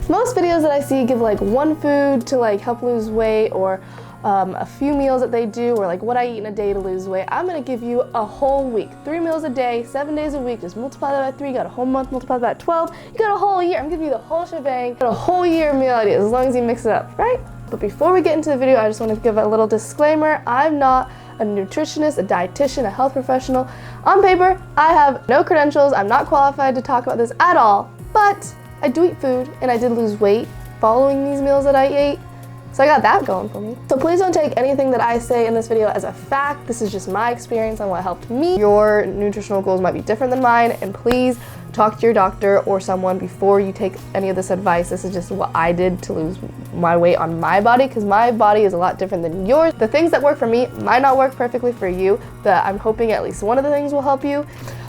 Most videos that I see give like one food to like help lose weight, or a few meals that they do, or like what I eat in a day to lose weight. I'm gonna give you a whole week, 3 meals a day, 7 days a week. Just multiply that by 3, you got a whole month, multiply that by 12, you got a whole year. I'm giving you the whole shebang, you got a whole year of meal ideas, as long as you mix it up, right? But before we get into the video, I just want to give a little disclaimer. I'm not a nutritionist, a dietitian, a health professional. On paper, I have no credentials. I'm not qualified to talk about this at all, but I do eat food, and I did lose weight following these meals that I ate. So I got that going for me. So please don't take anything that I say in this video as a fact. This is just my experience on what helped me. Your nutritional goals might be different than mine, and please talk to your doctor or someone before you take any of this advice. This is just what I did to lose my weight on my body, because my body is a lot different than yours. The things that work for me might not work perfectly for you, but I'm hoping at least one of the things will help you.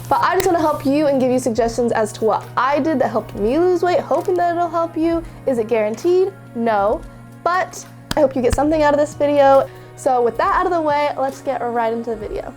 But I just want to help you and give you suggestions as to what I did that helped me lose weight, hoping that it'll help you. Is it guaranteed? No. But I hope you get something out of this video. So with that out of the way, let's get right into the video.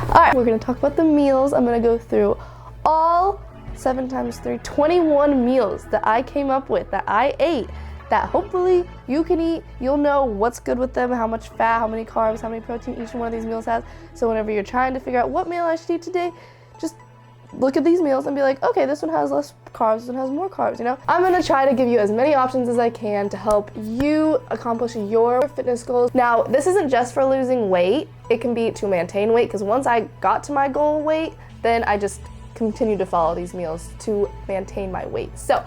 All right, we're gonna talk about the meals. I'm gonna go through all 7 times 3, 21 meals that I came up with, that I ate, that hopefully you can eat. You'll know what's good with them, how much fat, how many carbs, how many protein each one of these meals has. So whenever you're trying to figure out what meal I should eat today, just look at these meals and be like, okay, this one has less carbs, this one has more carbs, you know? I'm gonna try to give you as many options as I can to help you accomplish your fitness goals. Now, this isn't just for losing weight. It can be to maintain weight, because once I got to my goal weight, then I just continue to follow these meals to maintain my weight. So,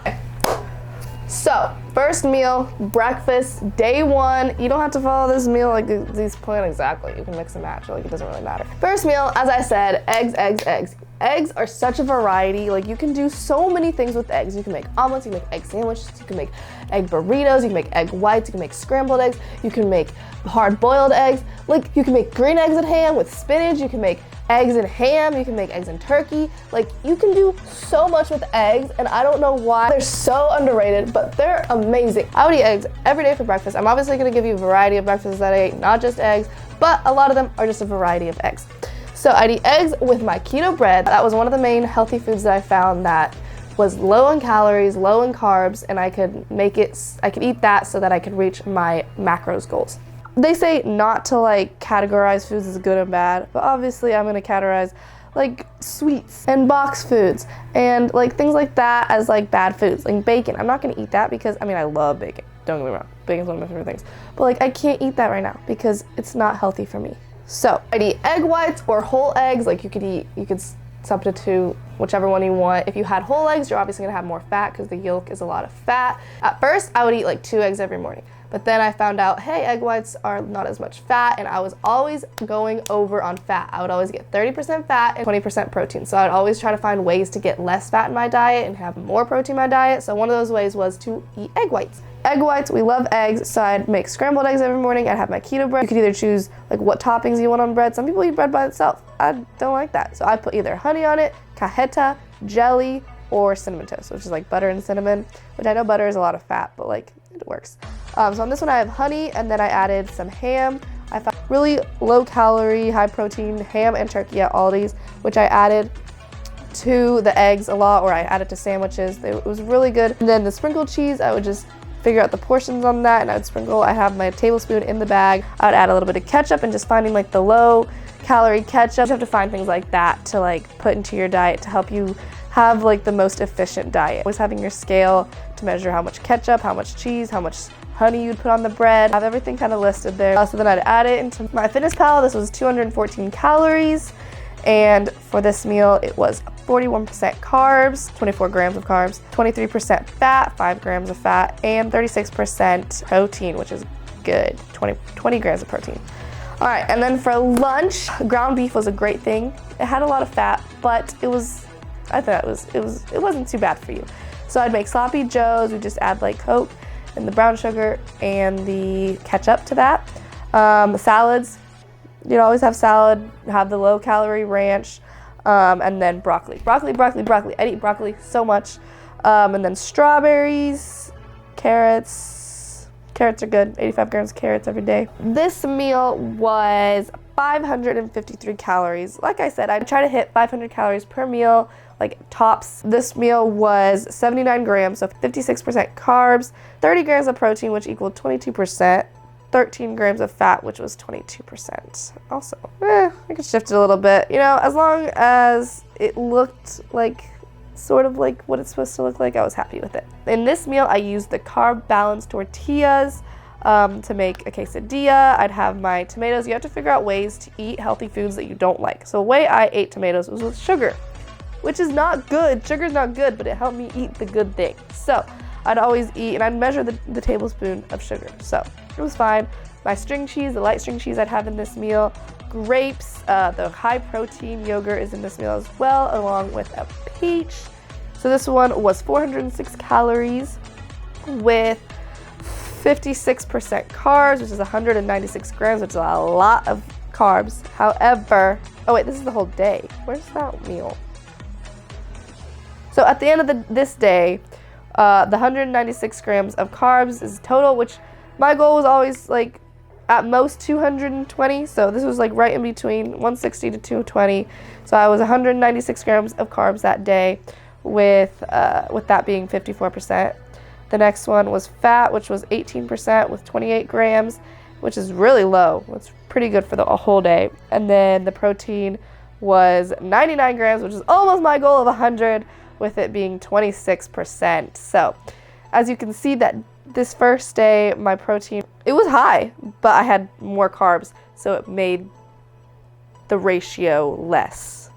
first meal, breakfast, day 1. You don't have to follow this meal like these plan exactly. You can mix and match, like it doesn't really matter. First meal, as I said, eggs, eggs, eggs. Eggs are such a variety. Like, you can do so many things with eggs. You can make omelets, you can make egg sandwiches, you can make egg burritos, you can make egg whites, you can make scrambled eggs, you can make hard-boiled eggs. Like, you can make green eggs and ham with spinach, you can make eggs and ham, you can make eggs and turkey. Like, you can do so much with eggs, and I don't know why they're so underrated, but they're amazing. I would eat eggs every day for breakfast. I'm obviously gonna give you a variety of breakfasts that I ate, not just eggs, but a lot of them are just a variety of eggs. So I'd eat eggs with my keto bread. That was one of the main healthy foods that I found that was low in calories, low in carbs, and I could eat that so that I could reach my macros goals. They say not to like categorize foods as good and bad, but obviously I'm gonna categorize like sweets and box foods and like things like that as like bad foods. Like bacon, I'm not gonna eat that because, I mean, I love bacon, don't get me wrong, bacon's one of my favorite things, but like I can't eat that right now because it's not healthy for me. So I'd eat egg whites or whole eggs. Like you could substitute whichever one you want. If you had whole eggs, you're obviously gonna have more fat because the yolk is a lot of fat. At first, I would eat like 2 eggs every morning. But then I found out, hey, egg whites are not as much fat, and I was always going over on fat. I would always get 30% fat and 20% protein. So I'd always try to find ways to get less fat in my diet and have more protein in my diet. So one of those ways was to eat egg whites. Egg whites, we love eggs, so I'd make scrambled eggs every morning. I'd have my keto bread. You could either choose like what toppings you want on bread. Some people eat bread by itself. I don't like that. So I put either honey on it, cajeta, jelly, or cinnamon toast, which is like butter and cinnamon, which I know butter is a lot of fat, but like it works. So on this one I have honey, and then I added some ham. I found really low calorie, high protein ham and turkey at Aldi's, which I added to the eggs a lot, or I added to sandwiches. It was really good. And then the sprinkled cheese, I would just figure out the portions on that, and I would sprinkle. I have my tablespoon in the bag. I would add a little bit of ketchup, and just finding like the low calorie ketchup. You have to find things like that to like put into your diet to help you have like the most efficient diet. Always having your scale to measure how much ketchup, how much cheese, how much honey you'd put on the bread. I have everything kind of listed there. So then I'd add it into my Fitness Pal. This was 214 calories. And for this meal, it was 41% carbs, 24 grams of carbs, 23% fat, 5 grams of fat, and 36% protein, which is good, 20 grams of protein. All right, and then for lunch, ground beef was a great thing. It had a lot of fat, but I thought it wasn't too bad for you. So I'd make sloppy joes. We just add like Coke and the brown sugar and the ketchup to that. Salads, you'd always have salad, have the low calorie ranch, and then broccoli. Broccoli. I'd eat broccoli so much. And then strawberries, carrots. Carrots are good, 85 grams of carrots every day. This meal was 553 calories. Like I said, I try to hit 500 calories per meal, like tops. This meal was 79 grams, so 56% carbs, 30 grams of protein, which equaled 22%, 13 grams of fat, which was 22%. Also, I could shift it a little bit, you know, as long as it looked like sort of like what it's supposed to look like, I was happy with it. In this meal, I used the carb balanced tortillas to make a quesadilla. I'd have my tomatoes. You have to figure out ways to eat healthy foods that you don't like. So the way I ate tomatoes was with sugar, which is not good. Sugar's not good, but it helped me eat the good thing. So I'd always eat, and I'd measure the tablespoon of sugar. So it was fine. My string cheese, the light string cheese I'd have in this meal. Grapes, the high protein yogurt is in this meal as well, along with a peach. So this one was 406 calories with 56% carbs, which is 196 grams, which is a lot of carbs. However, oh wait, this is the whole day. Where's that meal? So at the end of this day, the 196 grams of carbs is total, which my goal was always like at most 220. So this was like right in between 160 to 220. So I was 196 grams of carbs that day, with that being 54%. The next one was fat, which was 18% with 28 grams, which is really low. It's pretty good for a whole day. And then the protein was 99 grams, which is almost my goal of 100, with it being 26%. So as you can see, that this first day, my protein, it was high, but I had more carbs, so it made the ratio less.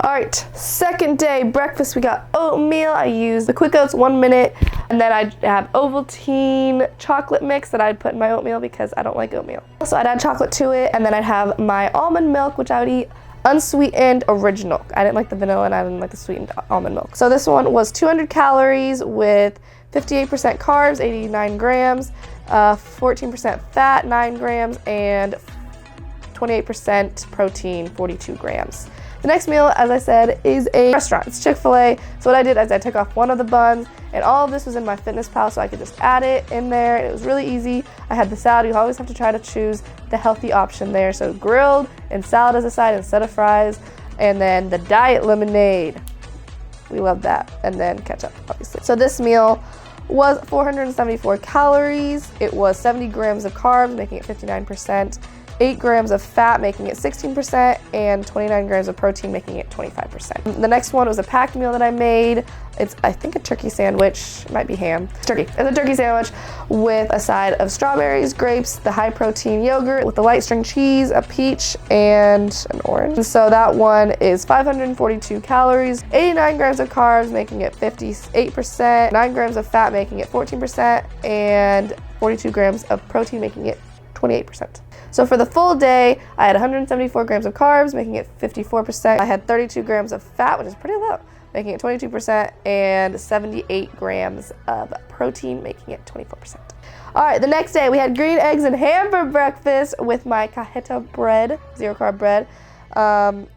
All right, second day breakfast, we got oatmeal. I used the Quick Oats 1 minute, and then I'd have Ovaltine chocolate mix that I'd put in my oatmeal because I don't like oatmeal. So I'd add chocolate to it, and then I'd have my almond milk, which I would eat unsweetened original. I didn't like the vanilla, and I didn't like the sweetened almond milk. So this one was 200 calories with 58% carbs, 89 grams, 14% fat, 9 grams, and 28% protein, 42 grams. The next meal, as I said, is a restaurant. It's Chick-Fil-A. So what I did is I took off one of the buns, and all of this was in my FitnessPal, so I could just add it in there. It was really easy. I had the salad. You always have to try to choose the healthy option there. So grilled and salad as a side instead of fries. And then the diet lemonade. We love that. And then ketchup, obviously. So this meal was 474 calories. It was 70 grams of carbs, making it 59%. 8 grams of fat, making it 16%, and 29 grams of protein, making it 25%. The next one was a packed meal that I made. It's, I think, a turkey sandwich. It might be ham. It's turkey. It's a turkey sandwich with a side of strawberries, grapes, the high protein yogurt with the light string cheese, a peach, and an orange. And so that one is 542 calories, 89 grams of carbs, making it 58%, 9 grams of fat, making it 14%, and 42 grams of protein, making it 28%. So for the full day, I had 174 grams of carbs, making it 54%. I had 32 grams of fat, which is pretty low, making it 22%, and 78 grams of protein, making it 24%. All right, the next day, we had green eggs and ham for breakfast with my Keto Bread, 0-carb bread.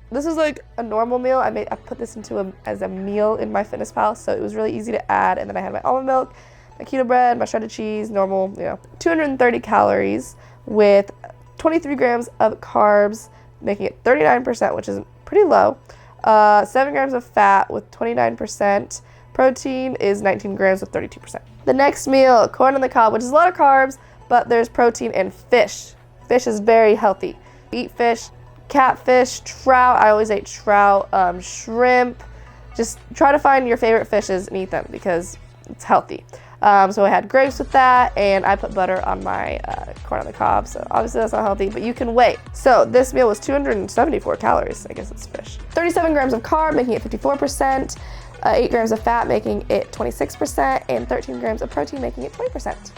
This was like a normal meal. I put this into as a meal in my FitnessPal, so it was really easy to add. And then I had my almond milk, my keto bread, my shredded cheese, normal, 230 calories with 23 grams of carbs, making it 39%, which is pretty low. 7 grams of fat with 29%. Protein is 19 grams with 32%. The next meal, corn on the cob, which is a lot of carbs, but there's protein in fish. Fish is very healthy. Eat fish, catfish, trout. I always ate trout, shrimp. Just try to find your favorite fishes and eat them because it's healthy. So I had grapes with that, and I put butter on my corn on the cob. So obviously that's not healthy, but you can wait. So this meal was 274 calories. I guess it's fish. 37 grams of carb, making it 54%. 8 grams of fat, making it 26%, and 13 grams of protein, making it 20%.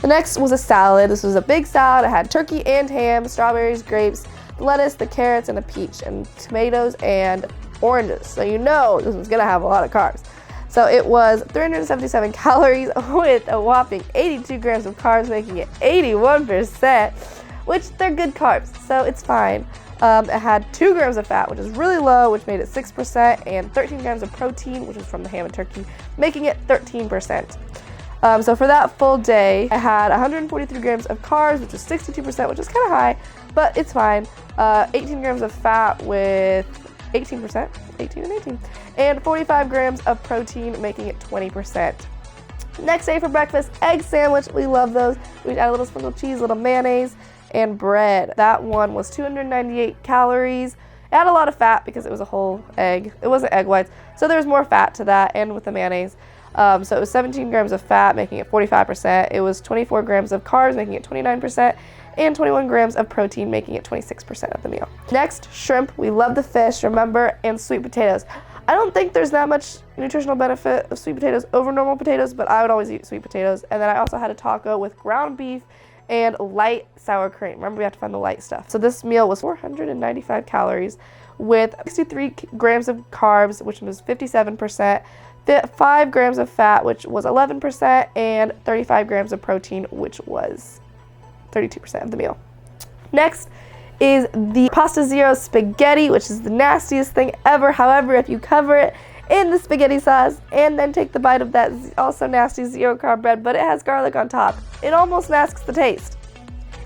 The next was a salad. This was a big salad. I had turkey and ham, strawberries, grapes, lettuce, the carrots, and a peach, and tomatoes and oranges. So you know this was gonna have a lot of carbs. So it was 377 calories with a whopping 82 grams of carbs, making it 81%, which they're good carbs, so it's fine. It had 2 grams of fat, which is really low, which made it 6%, and 13 grams of protein, which is from the ham and turkey, making it 13%. So for that full day, I had 143 grams of carbs, which was 62%, which is kind of high, but it's fine. 18 grams of fat with 18%, 18 and 18, and 45 grams of protein, making it 20%. Next day for breakfast, egg sandwich. We love those. We add a little sprinkled cheese, a little mayonnaise, and bread. That one was 298 calories. It had a lot of fat because it was a whole egg. It wasn't egg whites, so there was more fat to that, and with the mayonnaise. So it was 17 grams of fat, making it 45%. It was 24 grams of carbs, making it 29%, and 21 grams of protein, making it 26% of the meal. Next, shrimp. We love the fish, remember, and sweet potatoes. I don't think there's that much nutritional benefit of sweet potatoes over normal potatoes, but I would always eat sweet potatoes. And then I also had a taco with ground beef and light sour cream. Remember, we have to find the light stuff. So this meal was 495 calories with 63 grams of carbs, which was 57%, 5 grams of fat, which was 11%, and 35 grams of protein, which was 32% of the meal. Next is the Pasta Zero spaghetti, which is the nastiest thing ever. However, if you cover it in the spaghetti sauce and then take the bite of that also nasty zero carb bread, but it has garlic on top, it almost masks the taste.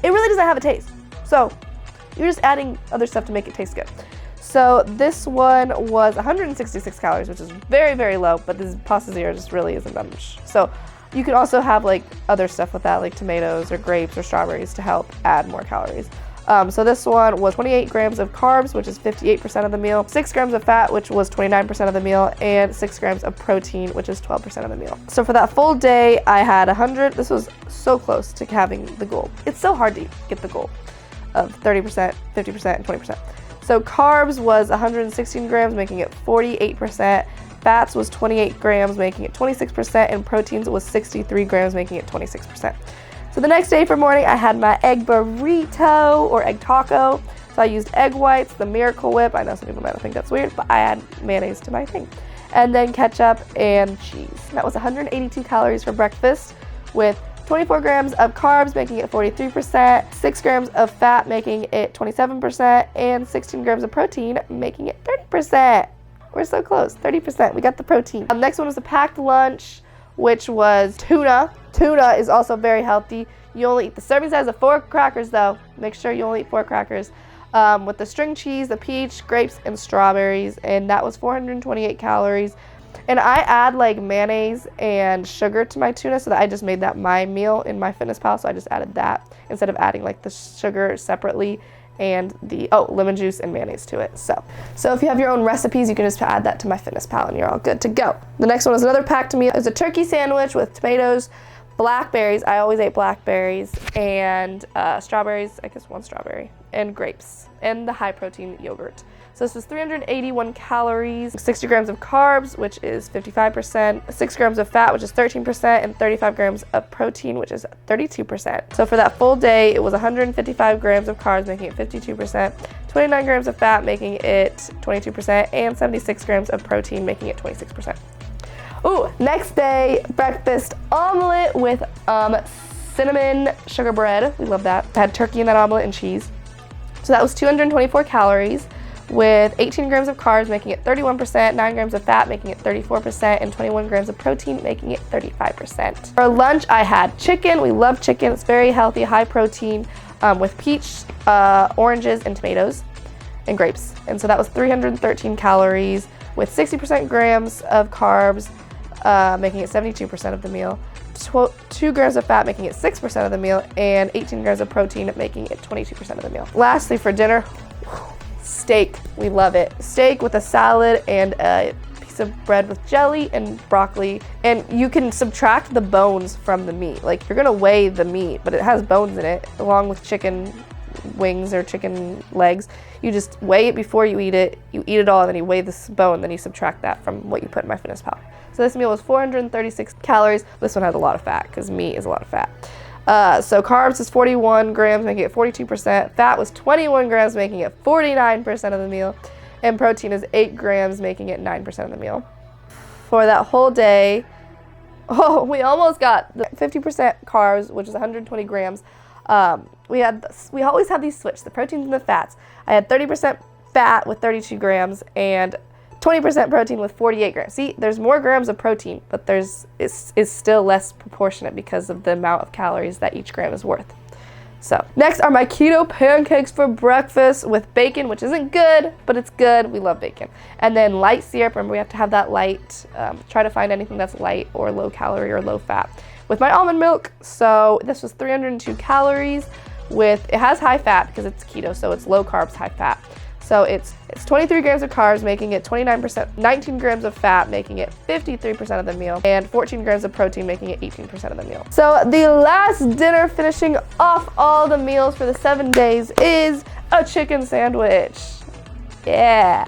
It really doesn't have a taste. So you're just adding other stuff to make it taste good. So this one was 166 calories, which is very, very low, but this Pasta Zero just really isn't that much. So you could also have like other stuff with that, like tomatoes or grapes or strawberries to help add more calories. So this one was 28 grams of carbs, which is 58% of the meal, 6 grams of fat, which was 29% of the meal, and 6 grams of protein, which is 12% of the meal. So for that full day, I had 100. This was so close to having the goal. It's so hard to get the goal of 30%, 50%, and 20%. So carbs was 116 grams, making it 48%. Fats was 28 grams, making it 26%, and proteins was 63 grams, making it 26%. So the next day for morning, I had my egg burrito or egg taco. So I used egg whites, the Miracle Whip. I know some people might think that's weird, but I add mayonnaise to my thing. And then ketchup and cheese. That was 182 calories for breakfast with 24 grams of carbs, making it 43%, 6 grams of fat, making it 27%, and 16 grams of protein, making it 30%. We're so close, 30%. We got the protein. Next one was a packed lunch, which was tuna. Tuna is also very healthy. You only eat the serving size of 4 crackers though. Make sure you only eat 4 crackers. With the string cheese, the peach, grapes, and strawberries. And that was 428 calories. And I add like mayonnaise and sugar to my tuna, so that I just made that my meal in MyFitnessPal. So I just added that instead of adding like the sugar separately and the lemon juice and mayonnaise to it. So if you have your own recipes, you can just add that to MyFitnessPal and you're all good to go. The next one is another packed meal. It's a turkey sandwich with tomatoes, blackberries. I always ate blackberries, and strawberries, I guess 1 strawberry, and grapes, and the high protein yogurt. So this was 381 calories, 60 grams of carbs, which is 55%, 6 grams of fat, which is 13%, and 35 grams of protein, which is 32%. So for that full day, it was 155 grams of carbs, making it 52%, 29 grams of fat, making it 22%, and 76 grams of protein, making it 26%. Ooh, next day, breakfast omelet with cinnamon sugar bread. We love that. I had turkey in that omelet and cheese. So that was 224 calories with 18 grams of carbs, making it 31%, 9 grams of fat, making it 34%, and 21 grams of protein, making it 35%. For lunch, I had chicken. We love chicken. It's very healthy, high protein, with peach, oranges, and tomatoes, and grapes. And so that was 313 calories with 60% grams of carbs, making it 72% of the meal, 2 grams of fat, making it 6% of the meal, and 18 grams of protein, making it 22% of the meal. Lastly, for dinner, steak. We love it. Steak with a salad and a piece of bread with jelly and broccoli. And you can subtract the bones from the meat. Like, you're gonna weigh the meat, but it has bones in it, along with chicken wings or chicken legs. You just weigh it before you eat it. You eat it all, and then you weigh this bone, then you subtract that from what you put in MyFitnessPal. So this meal was 436 calories. This one had a lot of fat because meat is a lot of fat. So carbs is 41 grams, making it 42%. Fat was 21 grams, making it 49% of the meal. And protein is 8 grams, making it 9% of the meal. For that whole day, we almost got the 50% carbs, which is 120 grams. We always have these switch, the proteins and the fats. I had 30% fat with 32 grams and 20% protein with 48 grams. See, there's more grams of protein, but it's still less proportionate because of the amount of calories that each gram is worth. So next are my keto pancakes for breakfast with bacon, which isn't good, but it's good. We love bacon. And then light syrup. Remember, we have to have that light. Try to find anything that's light or low calorie or low fat. With my almond milk, so this was 302 calories. It has high fat because it's keto, so it's low carbs, high fat. So it's 23 grams of carbs, making it 29%, 19 grams of fat, making it 53% of the meal, and 14 grams of protein, making it 18% of the meal. So the last dinner finishing off all the meals for the 7 days is a chicken sandwich. Yeah.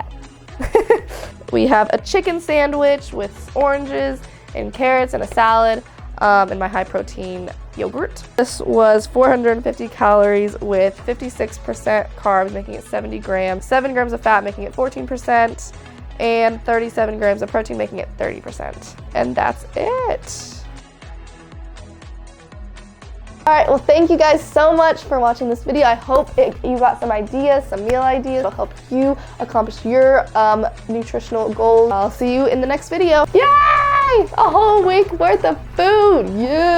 We have a chicken sandwich with oranges and carrots and a salad. And my high protein yogurt. This was 450 calories with 56% carbs, making it 70 grams, 7 grams of fat, making it 14%, and 37 grams of protein, making it 30%. And that's it. Alright, well thank you guys so much for watching this video. I hope you got some ideas, some meal ideas. It'll help you accomplish your nutritional goals. I'll see you in the next video. Yay! A whole week worth of food! Yeah!